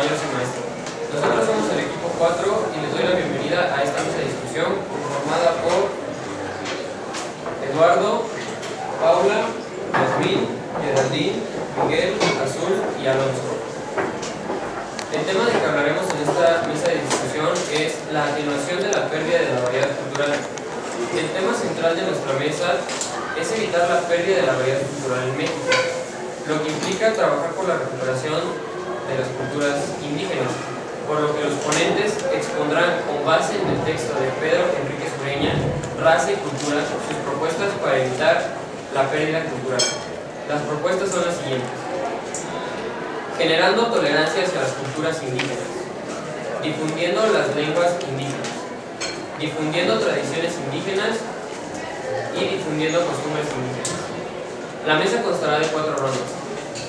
compañeros y maestros. Nosotros somos el equipo 4 y les doy la bienvenida a esta mesa de discusión formada por Eduardo, Paula, Yasmín, Geraldine, Miguel, Azul y Alonso. El tema del que hablaremos en esta mesa de discusión es la atenuación de la pérdida de la variedad cultural. El tema central de nuestra mesa es evitar la pérdida de la variedad cultural en México, lo que implica trabajar por la recuperación de las culturas indígenas, por lo que los ponentes expondrán con base en el texto de Pedro Enrique Sureña, Raza y Cultura, sus propuestas para evitar la pérdida cultural. Las propuestas son las siguientes: generando tolerancia hacia las culturas indígenas, difundiendo las lenguas indígenas, difundiendo tradiciones indígenas y difundiendo costumbres indígenas. La mesa constará de 4 rondas.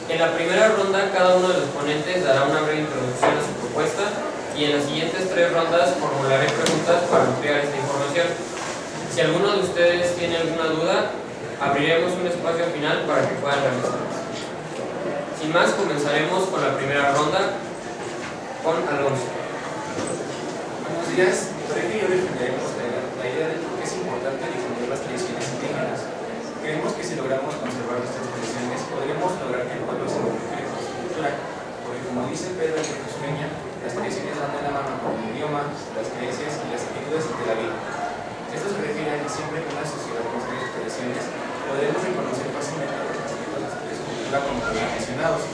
En la primera ronda, cada uno de los ponentes dará una breve introducción a su propuesta y en las siguientes 3 rondas formularé preguntas para ampliar esta información. Si alguno de ustedes tiene alguna duda, abriremos un espacio final para que puedan realizarlas. Sin más, comenzaremos con la primera ronda con Alonso. Buenos días. Por aquí yo defenderemos la idea de por qué es importante difundir las tradiciones indígenas. Creemos que si logramos conservar nuestras tradiciones, podremos lograr que el pueblo se involucre con su cultura, porque como dice Pedro Enrique Sureña, las tradiciones van de la mano con el idioma, las creencias y las actitudes de la vida. Esto se refiere a que siempre que una sociedad construye sus tradiciones, podremos reconocer fácilmente los aspectos de su cultura como ya mencionados,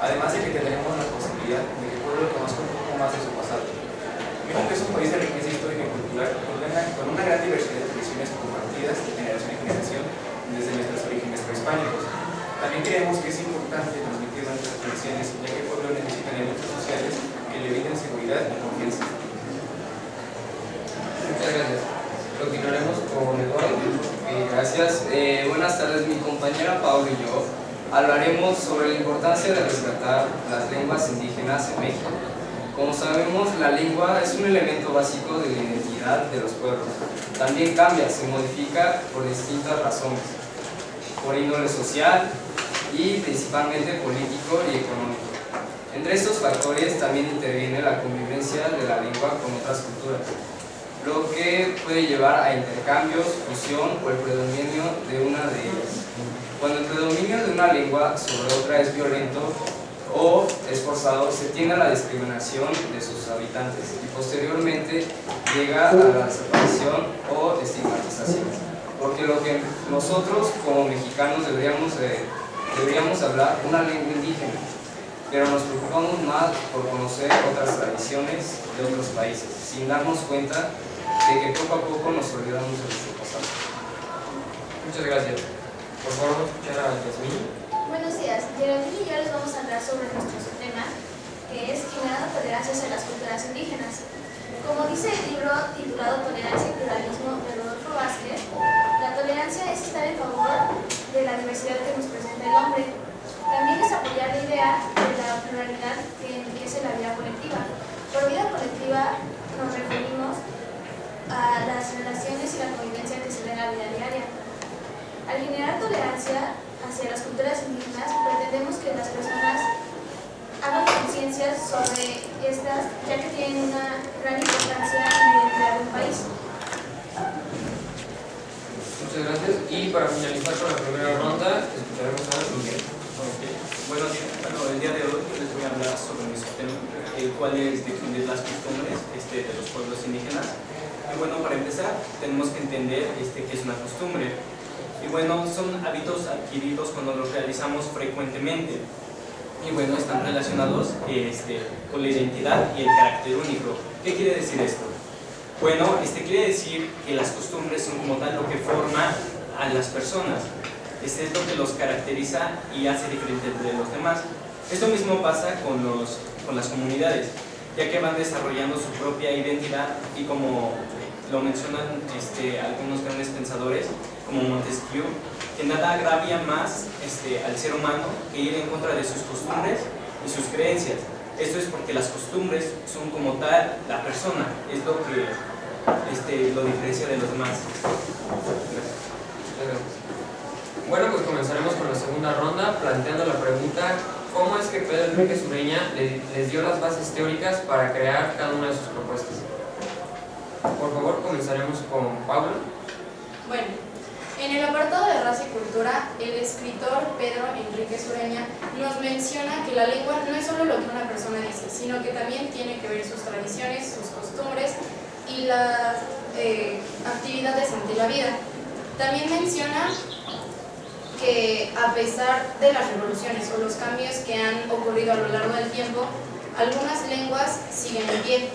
además de que tendremos la posibilidad de que el pueblo conozca un poco más de su pasado. México es un país de riqueza histórica y cultural con una gran diversidad de tradiciones compartidas de generación en generación desde nuestros orígenes prehispánicos. También creemos que es importante transmitir nuestras tradiciones, ya que el pueblo necesita elementos sociales que le brinden seguridad y confianza. Muchas gracias. Continuaremos con Eduardo. Gracias. Buenas tardes, mi compañera Paula y yo hablaremos sobre la importancia de rescatar las lenguas indígenas en México. Como sabemos, la lengua es un elemento básico de la identidad de los pueblos. También cambia, se modifica por distintas razones, por índole social y principalmente político y económico. Entre estos factores también interviene la convivencia de la lengua con otras culturas, lo que puede llevar a intercambios, fusión o el predominio de una de ellas. Cuando el predominio de una lengua sobre otra es violento o es forzado, se tiende a la discriminación de sus habitantes y posteriormente llega a la desaparición o estigmatización. Porque lo que nosotros como mexicanos deberíamos hablar una lengua indígena, pero nos preocupamos más por conocer otras tradiciones de otros países, sin darnos cuenta de que poco a poco nos olvidamos de nuestro pasado. Muchas gracias. Por favor, vamos a escuchar a Yasmín. Buenos días, Geraldine y yo les vamos a hablar sobre nuestro tema, que es generando tolerancia hacia las culturas indígenas. Como dice el libro titulado Tolerancia y Pluralismo de Rodolfo Vázquez, la tolerancia es estar en favor de la diversidad que nos presenta el hombre. También es apoyar la idea de la pluralidad que enriquece la vida colectiva. Por vida colectiva nos referimos a las relaciones y la convivencia que se da en la vida diaria. Al generar tolerancia hacia las culturas indígenas, pretendemos que las personas hagan conciencia sobre estas, ya que tienen una gran importancia en la identidad de un país. Muchas gracias. Y para finalizar con la primera ronda, escucharemos a Miguel. Buenos días. Bueno, el día de hoy les voy a hablar sobre mi tema, el cual es difundir las costumbres de los pueblos indígenas. Y bueno, para empezar, tenemos que entender qué es una costumbre. Y bueno, son hábitos adquiridos cuando los realizamos frecuentemente. Y bueno, están relacionados con la identidad y el carácter único. ¿Qué quiere decir esto? Bueno, quiere decir que las costumbres son como tal lo que forma a las personas. Es lo que los caracteriza y hace diferentes de los demás. Esto mismo pasa con las comunidades, ya que van desarrollando su propia identidad y como lo mencionan algunos grandes pensadores, como Montesquieu, que nada agravia más al ser humano que ir en contra de sus costumbres y sus creencias. Esto es porque las costumbres son como tal la persona, es lo que lo diferencia de los demás. Bueno, pues comenzaremos con la segunda ronda, planteando la pregunta: cómo es que Pedro Enríquez Ureña les dio las bases teóricas para crear cada una de sus propuestas. Por favor, comenzaremos con Paula. Bueno, en el apartado de raza y cultura, el escritor Pedro Enríquez Ureña nos menciona que la lengua no es solo lo que una persona dice, sino que también tiene que ver sus tradiciones, sus costumbres y las actividades ante la vida. También menciona que a pesar de las revoluciones o los cambios que han ocurrido a lo largo del tiempo, algunas lenguas siguen en pie.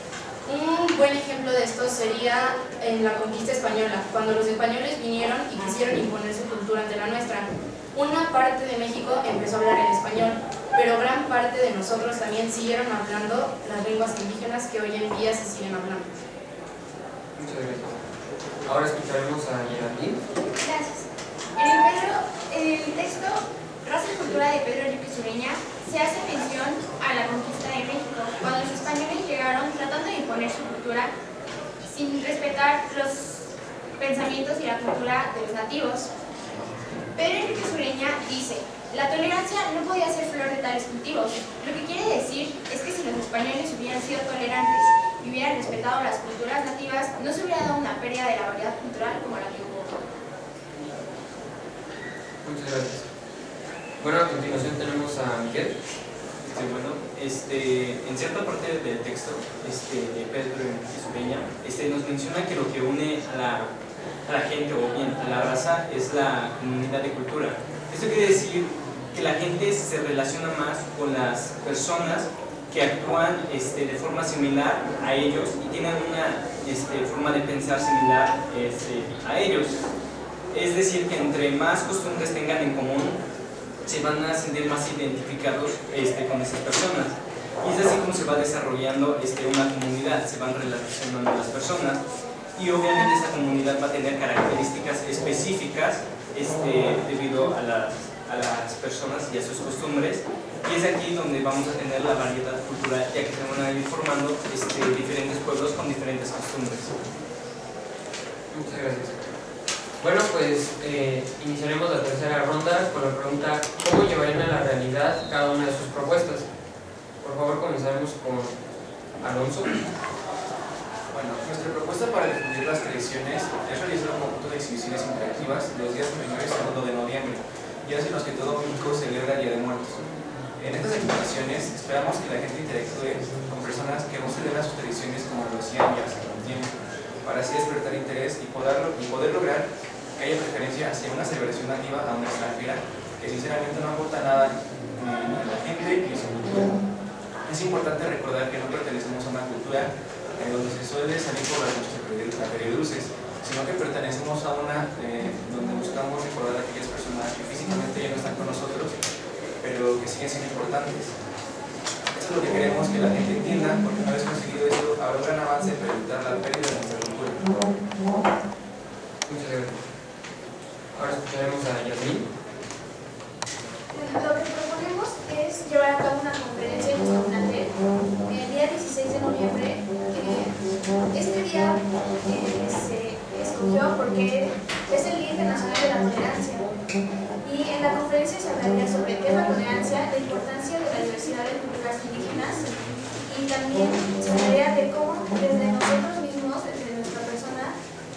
Un buen ejemplo de esto sería en la conquista española, cuando los españoles vinieron y quisieron imponer su cultura ante la nuestra. Una parte de México empezó a hablar el español, pero gran parte de nosotros también siguieron hablando las lenguas indígenas que hoy en día se siguen hablando. Muchas gracias. Ahora escucharemos a Geraldine. Gracias. En el texto Raza y Cultura de Pedro Enríquez Ureña se hace mención a la conquista de México, cuando los españoles llegaron tratando de imponer su cultura sin respetar los pensamientos y la cultura de los nativos. Pedro Enríquez Ureña dice: la tolerancia no podía ser flor de tales cultivos. Lo que quiere decir es que si los españoles hubieran sido tolerantes y hubieran respetado las culturas nativas, no se hubiera dado una pérdida de la variedad cultural como la que hubo. Muchas gracias. Bueno, a continuación tenemos a Miguel. En cierta parte del texto de Pedro Enríquez Ureña nos menciona que lo que une a la gente o bien a la raza es la comunidad de cultura. Esto quiere decir que la gente se relaciona más con las personas que actúan de forma similar a ellos y tienen una forma de pensar similar a ellos. Es decir, que entre más costumbres tengan en común, se van a sentir más identificados con esas personas. Y es así como se va desarrollando una comunidad, se van relacionando las personas y obviamente esa comunidad va a tener características específicas debido a las personas y a sus costumbres. Y es aquí donde vamos a tener la variedad cultural, ya que se van a ir formando diferentes pueblos con diferentes costumbres. Muchas gracias. Bueno, pues iniciaremos la tercera ronda con la pregunta: ¿cómo llevarían a la realidad cada una de sus propuestas? Por favor, comenzaremos con Alonso. Bueno, nuestra propuesta para difundir las tradiciones es realizar un conjunto de exhibiciones interactivas los días 1 y 2 de noviembre, días en los que todo México celebra el Día de Muertos. En estas exposiciones esperamos que la gente interactúe con personas que no celebran sus tradiciones como lo hacían ya hace un tiempo, para así despertar interés y poder lograr que haya preferencia hacia una celebración nativa a una extranjera que sinceramente no aporta nada ni a la gente ni a su cultura. Es importante recordar que no pertenecemos a una cultura donde se suele salir por las noches a pedir dulces, sino que pertenecemos a una donde buscamos recordar a aquellas personas que físicamente ya no están con nosotros, pero que siguen siendo importantes. Eso es lo que queremos que la gente entienda, porque una vez conseguido eso, habrá un gran avance para evitar la pérdida de nuestra cultura. Muchas gracias. Ahora escucharemos a Yasmín. Lo que proponemos es llevar a cabo una conferencia en nuestro plantel el día 16 de noviembre. Este día se escogió porque es el Día Internacional de la Tolerancia. Y en la conferencia se hablaría sobre qué es la tolerancia, la importancia de la diversidad de culturas indígenas, y también se hablaría de cómo desde nosotros mismos, desde nuestra persona,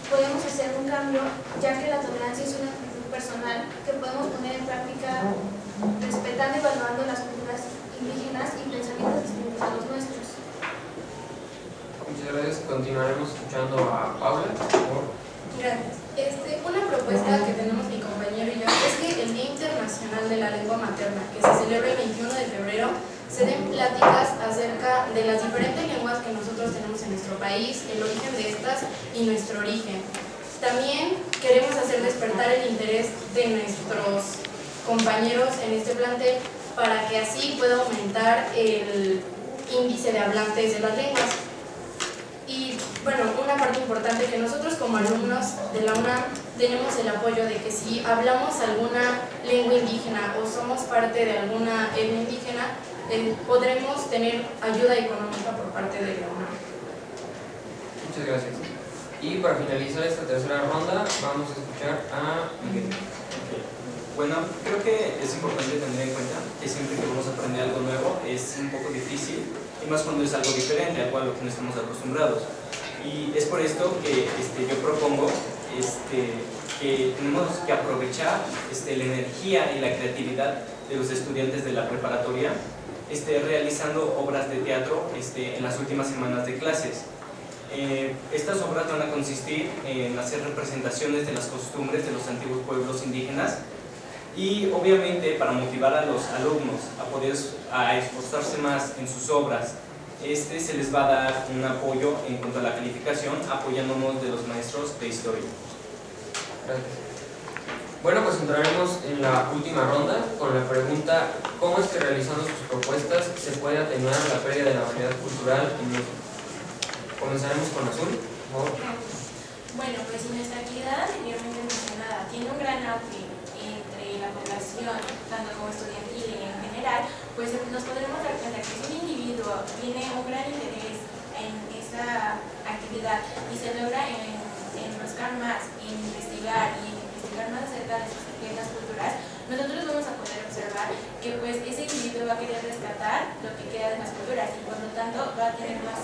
podemos hacer un cambio, ya que la tolerancia es una actitud personal que podemos poner en práctica respetando y evaluando las culturas indígenas y pensamientos distintos a los nuestros. Muchas gracias. Continuaremos escuchando a Paula, por favor. Gracias. Una propuesta que tenemos mi compañero y yo es que el Día Internacional de la Lengua Materna, que se celebra el 21 de febrero, se den pláticas acerca de las diferentes lenguas que nosotros tenemos en nuestro país, el origen de estas y nuestro origen. También queremos hacer despertar el interés de nuestros compañeros en este plantel para que así pueda aumentar el índice de hablantes de las lenguas. Y bueno, una parte importante que nosotros como alumnos de la UNAM tenemos el apoyo de que si hablamos alguna lengua indígena o somos parte de alguna etnia indígena, podremos tener ayuda económica por parte de la UNAM. Muchas gracias. Y para finalizar esta tercera ronda, vamos a escuchar a Miguel. Bueno, creo que es importante tener en cuenta que siempre que vamos a aprender algo nuevo es un poco difícil, y más cuando es algo diferente a lo que no estamos acostumbrados. Y es por esto que yo propongo que tenemos que aprovechar la energía y la creatividad de los estudiantes de la preparatoria realizando obras de teatro en las últimas semanas de clases. Estas obras van a consistir en hacer representaciones de las costumbres de los antiguos pueblos indígenas, y obviamente para motivar a los alumnos a esforzarse más en sus obras, se les va a dar un apoyo en cuanto a la calificación, apoyándonos de los maestros de historia. Gracias. Bueno, pues entraremos en la última ronda con la pregunta: ¿cómo es que realizando sus propuestas se puede atenuar la pérdida de la variedad cultural en México? Comenzaremos con Azul, por favor. Bueno, pues nuestra actividad anteriormente mencionada tiene un gran auge entre la población, tanto como estudiantil y en general, pues nos podremos dar cuenta que si un individuo tiene un gran interés en esa actividad y se logra en buscar más, en investigar y en investigar más acerca de sus riquezas culturales, nosotros vamos a poder observar que pues ese individuo va a querer rescatar lo que queda de las culturas y por lo tanto va a tener más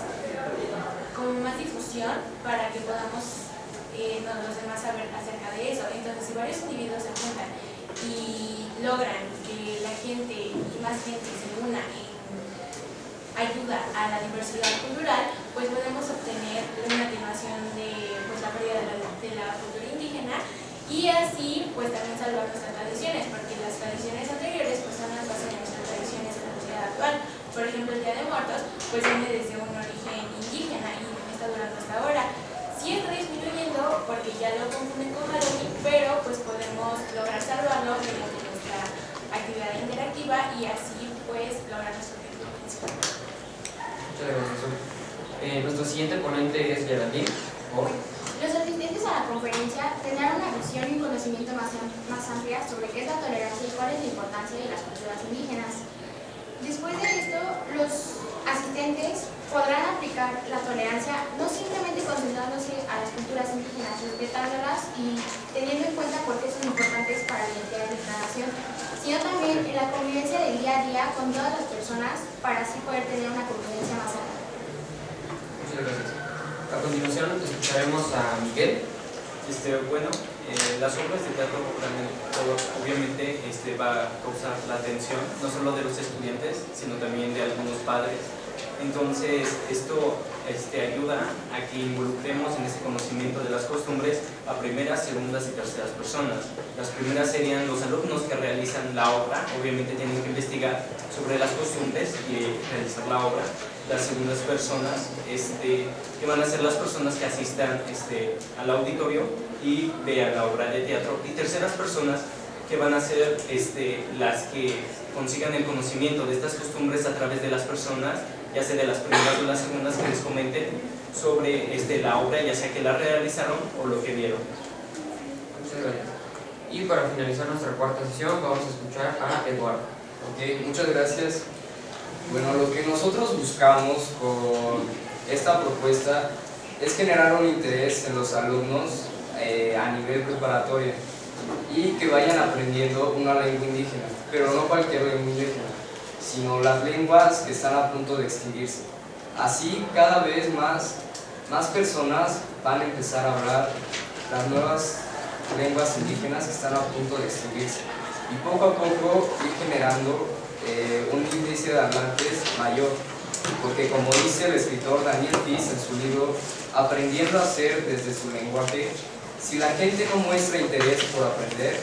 difusión para que podamos los demás saber acerca de eso. Entonces, si varios individuos se juntan y logran que la gente y más gente se una en ayuda a la diversidad cultural, pues podemos obtener una atenuación de la pérdida de la cultura indígena, y así pues también salvar nuestras tradiciones, porque las tradiciones anteriores pues son las bases de nuestras tradiciones en la sociedad actual. Por ejemplo, el Día de Muertos pues viene desde un origen indígena y está durando hasta ahora. Sí está disminuyendo porque ya lo confunden con Halloween, pero pues podemos lograr salvarlo mediante nuestra actividad interactiva y así pues lograr nuestro objetivo principal. Muchas gracias, Azul. Nuestro siguiente ponente es Geraldine. Los asistentes a la conferencia tendrán una visión y un conocimiento más amplia sobre qué es la tolerancia y cuál es la importancia de las culturas indígenas. Después de esto, los asistentes podrán aplicar la tolerancia no simplemente concentrándose a las culturas indígenas, respetándolas y teniendo en cuenta por qué son importantes para la identidad de nuestra nación, sino también en la convivencia del día a día con todas las personas para así poder tener una convivencia más sana. Muchas gracias. A continuación escucharemos a Miguel. Las obras de teatro obviamente va a causar la atención no solo de los estudiantes, sino también de algunos padres. Entonces esto ayuda a que involucremos en ese conocimiento de las costumbres a primeras, segundas y terceras personas. Las primeras serían los alumnos que realizan la obra, obviamente tienen que investigar sobre las costumbres y realizar la obra. Las segundas personas que van a ser las personas que asistan al auditorio y vean la obra de teatro, y terceras personas que van a ser las que consigan el conocimiento de estas costumbres a través de las personas, ya sea de las primeras o las segundas, que les comenten sobre la obra, ya sea que la realizaron o lo que vieron. Muchas gracias. Y para finalizar nuestra cuarta sesión vamos a escuchar a Eduardo. Ok, muchas gracias. Bueno, lo que nosotros buscamos con esta propuesta es generar un interés en los alumnos a nivel preparatorio y que vayan aprendiendo una lengua indígena, pero no cualquier lengua indígena, sino las lenguas que están a punto de extinguirse. Así cada vez más personas van a empezar a hablar las nuevas lenguas indígenas que están a punto de extinguirse, y poco a poco ir generando un índice de hablantes mayor, porque como dice el escritor Daniel Piz en su libro Aprendiendo a Ser desde su lenguaje, si la gente no muestra interés por aprender,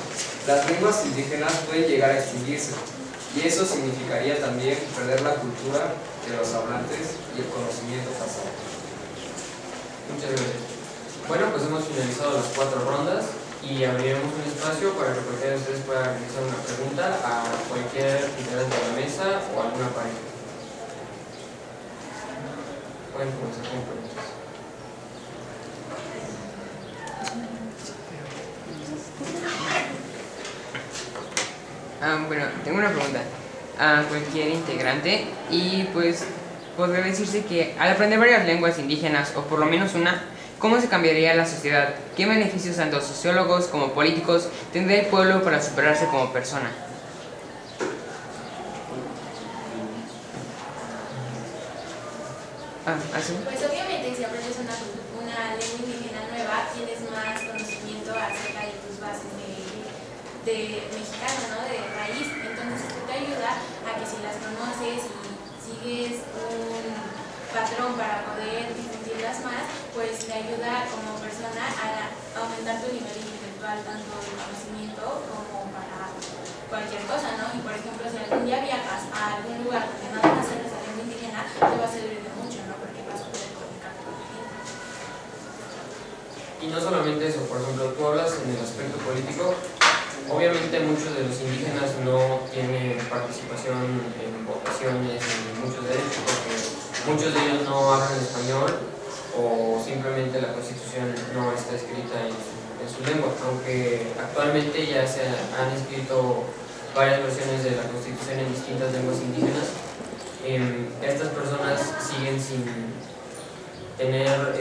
las lenguas indígenas pueden llegar a extinguirse, y eso significaría también perder la cultura de los hablantes y el conocimiento pasado. Muchas gracias. Bueno, pues hemos finalizado las 4 rondas y abriremos un espacio para que cualquiera de ustedes pueda realizar una pregunta a cualquier integrante de la mesa o a alguna pareja. Pueden comenzar con preguntas. Bueno, tengo una pregunta a cualquier integrante, y pues podría decirse que al aprender varias lenguas indígenas, o por lo menos una, ¿Cómo se cambiaría la sociedad? ¿Qué beneficios tanto sociólogos como políticos tendría el pueblo para superarse como persona? ¿Así? Pues obviamente si aprendes una lengua indígena nueva, tienes más conocimiento acerca de tus bases de mexicano, ¿no? De raíz. Entonces esto te ayuda a que si las conoces y sigues un patrón para poder difundirlas más, pues te ayuda como persona a aumentar tu nivel intelectual, tanto de conocimiento como para cualquier cosa, ¿no? Y por ejemplo, si algún día viajas a algún lugar donde no van a hacer esa lengua indígena, te va a servir de mucho, ¿no? Porque vas a poder comunicarte con la gente. Y no solamente eso, por ejemplo, tú hablas en el aspecto político. Obviamente muchos de los indígenas no tienen participación en votaciones ni muchos derechos porque muchos de ellos no hablan español o simplemente la constitución no está escrita en su lengua, aunque actualmente ya se han escrito varias versiones de la constitución en distintas lenguas indígenas. Estas personas siguen sin tener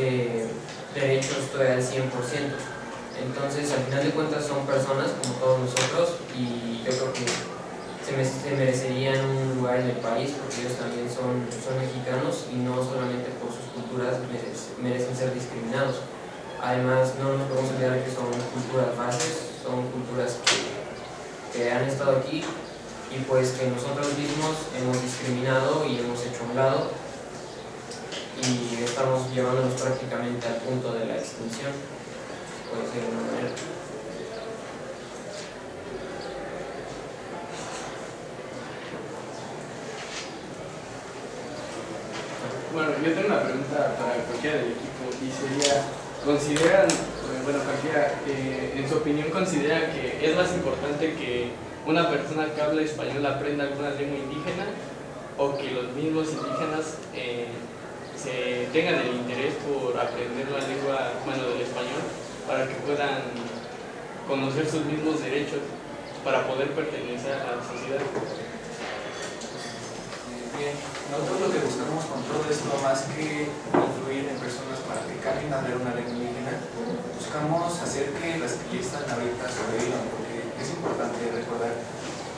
derechos todavía al 100%. Entonces, al final de cuentas son personas como todos nosotros y yo creo que se merecerían un lugar en el país porque ellos también son mexicanos y no solamente por sus culturas merecen ser discriminados. Además, no nos podemos olvidar que son culturas bases, son culturas que han estado aquí y pues que nosotros mismos hemos discriminado y hemos hecho a un lado y estamos llevándonos prácticamente al punto de la extinción. Puede ser de una manera. Bueno, yo tengo una pregunta para cualquiera del equipo y sería, ¿consideran, bueno, cualquiera, en su opinión considera que es más importante que una persona que habla español aprenda alguna lengua indígena o que los mismos indígenas se tengan el interés por aprender la lengua, bueno, del español, para que puedan conocer sus mismos derechos para poder pertenecer a la sociedad? Bien, nosotros lo que buscamos con todo esto, más que influir en personas para que cambien a hablar una lengua indígena, buscamos hacer que las que ya están ahorita sobrevivan, porque es importante recordar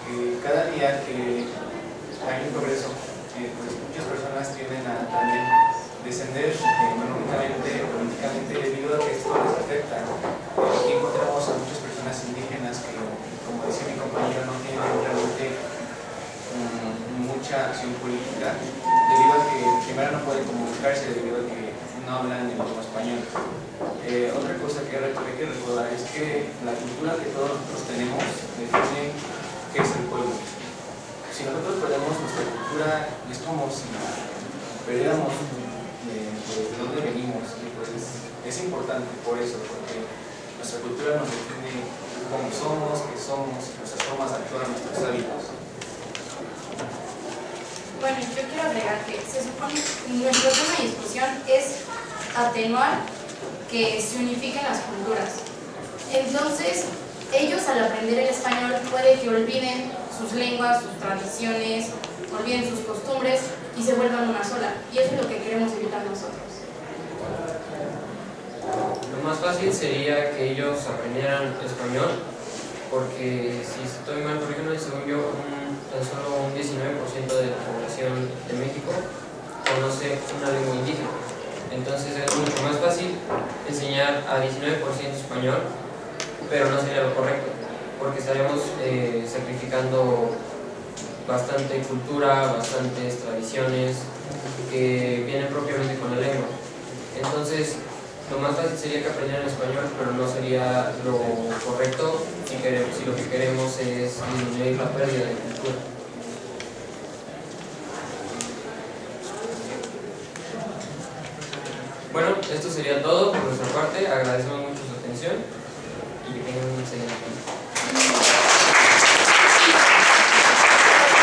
que cada día que hay un progreso, pues muchas personas tienden a también descender económicamente, políticamente, debido a que esto les afecta. Aquí encontramos a muchas personas indígenas que, como decía mi compañero, no tienen realmente mucha acción política, debido a que primero no pueden comunicarse, debido a que no hablan el idioma español. Otra cosa que hay que recordar es que la cultura que todos nosotros tenemos define qué es el pueblo. Si nosotros perdemos nuestra cultura, es como si perdiéramos de dónde venimos, y pues es importante por eso, porque nuestra cultura nos define cómo somos, qué somos, nuestras formas de actuar, nuestros hábitos. Bueno, yo quiero agregar que se supone que nuestro tema de discusión es atenuar que se unifiquen las culturas. Entonces, ellos al aprender el español puede que olviden sus lenguas, sus tradiciones, olviden sus costumbres y se vuelvan una sola. Y eso es lo que queremos evitar nosotros. Lo más fácil sería que ellos aprendieran español, porque si estoy mal, por ejemplo, según yo, tan solo un 19% de la población de México conoce una lengua indígena. Entonces es mucho más fácil enseñar a 19% español, pero no sería lo correcto, porque estaríamos sacrificando bastante cultura, bastantes tradiciones que vienen propiamente con la lengua. Entonces, lo más fácil sería que aprendieran español, pero no sería lo correcto si lo que queremos es disminuir la pérdida de cultura. Bueno, esto sería todo por nuestra parte. Agradecemos mucho su atención y que tengan un excelente día.